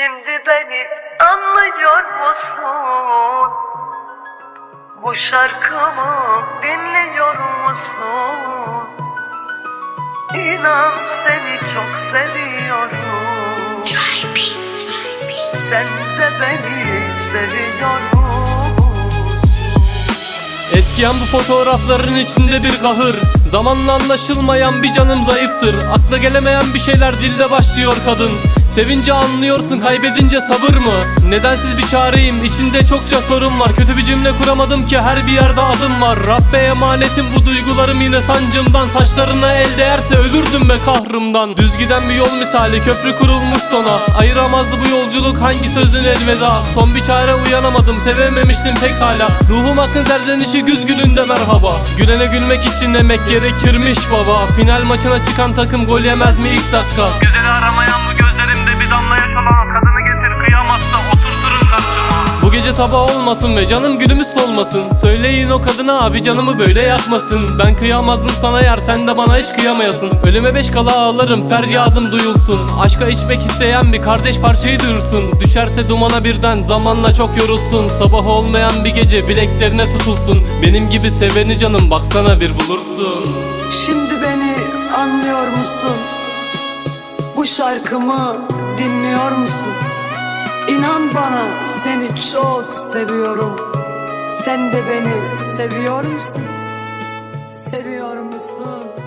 Şimdi beni anlıyor musun? Bu şarkımı dinliyor musun? İnan seni çok seviyorum. Sen de beni seviyor musun? Eskiyen bu fotoğrafların içinde bir kahır, zamanla anlaşılmayan bir canım zayıftır. Akla gelemeyen bir şeyler dilde başlıyor kadın. Sevince anlıyorsun, kaybedince sabır mı? Nedensiz bir çareyim, içinde çokça sorun var. Kötü bir cümle kuramadım ki her bir yerde adım var. Rabbe emanetim bu duygularım yine sancımdan. Saçlarına el değerse ölürdüm be kahrımdan. Düz giden bir yol misali, köprü kurulmuş sona. Ayıramazdı bu yolculuk hangi sözün elveda. Son bir çare uyanamadım, sevememiştim pek hala. Ruhum akın serzenişi güz gülünde merhaba. Gülene gülmek için emek gerekirmiş baba. Final maçına çıkan takım gol yemez mi ilk dakika? Güzeli aramayan bu gözlerimde bir damla yaş olan, kadını getir kıyamazsa oturturun karşıma. Bu gece sabah olmasın ve canım günümüz solmasın. Söyleyin o kadına abi canımı böyle yakmasın. Ben kıyamazdım sana yar, sen de bana hiç kıyamayasın. Ölüme 5 kala ağlarım, feryadım duyulsun. Aşka içmek isteyen bir kardeş parçayı duyursun. Düşerse dumana birden zamanla çok yorulsun. Sabah olmayan bir gece bileklerine tutulsun. Benim gibi seveni canım baksana bir bulursun. Şimdi beni anlıyor musun? Bu şarkımı dinliyor musun? İnan bana seni çok seviyorum. Sen de beni seviyor musun? Seviyor musun?